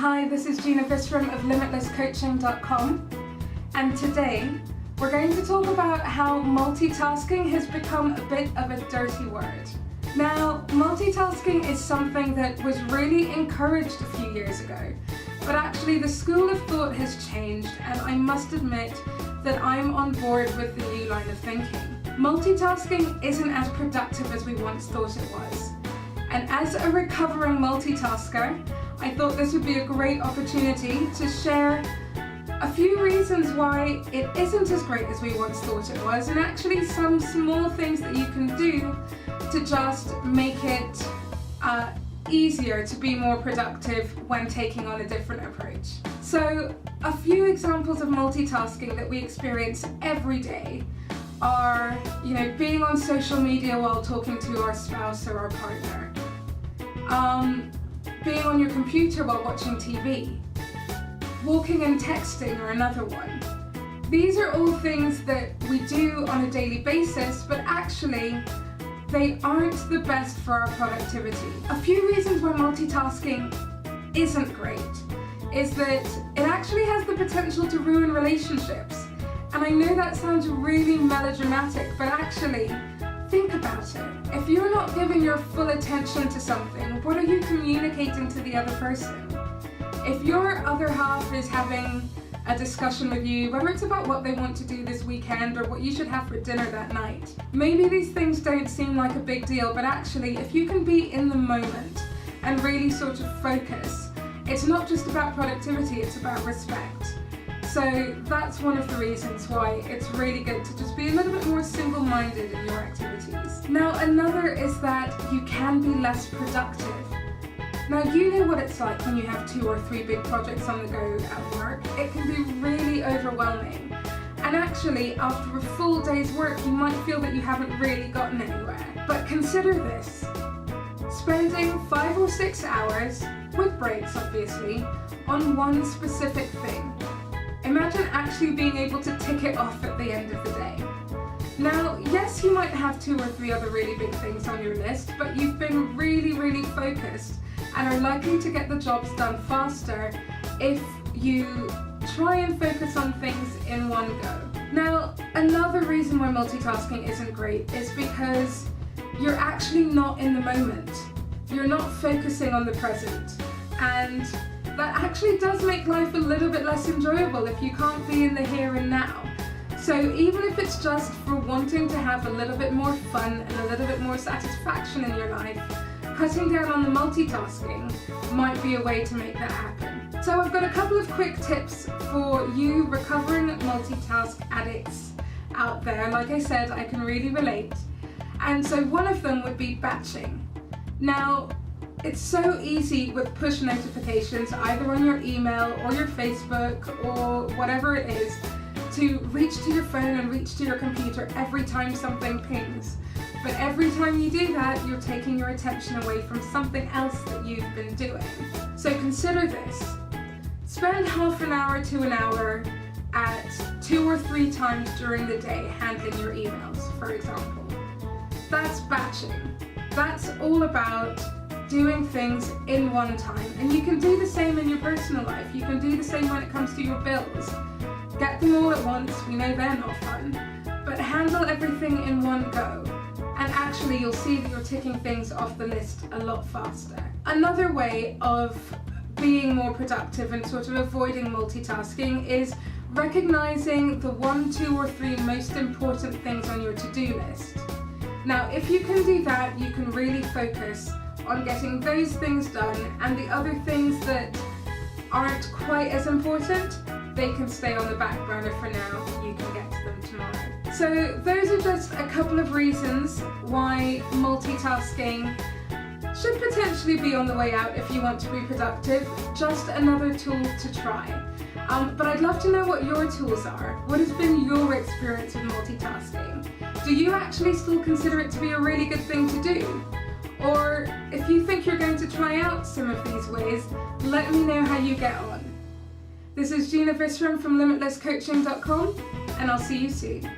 Hi, this is Gina Visram of LimitlessCoaching.com, and today we're going to talk about how multitasking has become a bit of a dirty word. Now, multitasking is something that was really encouraged a few years ago, but actually the school of thought has changed, and I must admit that I'm on board with the new line of thinking. Multitasking isn't as productive as we once thought it was, and as a recovering multitasker, I thought this would be a great opportunity to share a few reasons why it isn't as great as we once thought it was, and actually some small things that you can do to just make it easier to be more productive when taking on a different approach. So a few examples of multitasking that we experience every day are, being on social media while talking to our spouse or our partner, being on your computer while watching TV, walking and texting are another one. These are all things that we do on a daily basis, but actually they aren't the best for our productivity. A few reasons why multitasking isn't great is that it actually has the potential to ruin relationships. And I know that sounds really melodramatic, but actually, think about it. If you're not giving your full attention to something, what are you communicating to the other person? If your other half is having a discussion with you, whether it's about what they want to do this weekend or what you should have for dinner that night, maybe these things don't seem like a big deal, but actually, if you can be in the moment and really sort of focus, it's not just about productivity, it's about respect. So that's one of the reasons why it's really good to just be a little bit more single-minded in your activities. Now, another is that you can be less productive. Now, you know what it's like when you have 2 or 3 big projects on the go at work. It can be really overwhelming. And actually, after a full day's work, you might feel that you haven't really gotten anywhere. But consider this. Spending 5 or 6 hours, with breaks obviously, on one specific thing. Imagine actually being able to tick it off at the end of the day. Now, yes, you might have 2 or 3 other really big things on your list, but you've been really focused and are likely to get the jobs done faster if you try and focus on things in one go. Now, another reason why multitasking isn't great is because you're actually not in the moment. You're not focusing on the present, and that actually does make life a little bit less enjoyable if you can't be in the here and now. So even if it's just for wanting to have a little bit more fun and a little bit more satisfaction in your life, cutting down on the multitasking might be a way to make that happen. So I've got a couple of quick tips for you recovering multitask addicts out there. Like I said, I can really relate. And so one of them would be batching. Now, it's so easy with push notifications, either on your email or your Facebook or whatever it is, to reach to your phone and reach to your computer every time something pings. But every time you do that, you're taking your attention away from something else that you've been doing. So consider this. Spend half an hour to an hour at 2 or 3 times during the day handling your emails, for example. That's batching. That's all about doing things in one time. And you can do the same in your personal life. You can do the same when it comes to your bills. Get them all at once. We know they're not fun. But handle everything in one go. And actually you'll see that you're ticking things off the list a lot faster. Another way of being more productive and sort of avoiding multitasking is recognizing the 1, 2, or 3 most important things on your to-do list. Now, if you can do that, you can really focus on getting those things done, and the other things that aren't quite as important, they can stay on the back burner for now. You can get to them tomorrow. So those are just a couple of reasons why multitasking should potentially be on the way out if you want to be productive. Just another tool to try. But I'd love to know what your tools are. What has been your experience with multitasking? Do you actually still consider it to be a really good thing to do? Or if you think you're going to try out some of these ways, let me know how you get on. This is Gina Visram from LimitlessCoaching.com, and I'll see you soon.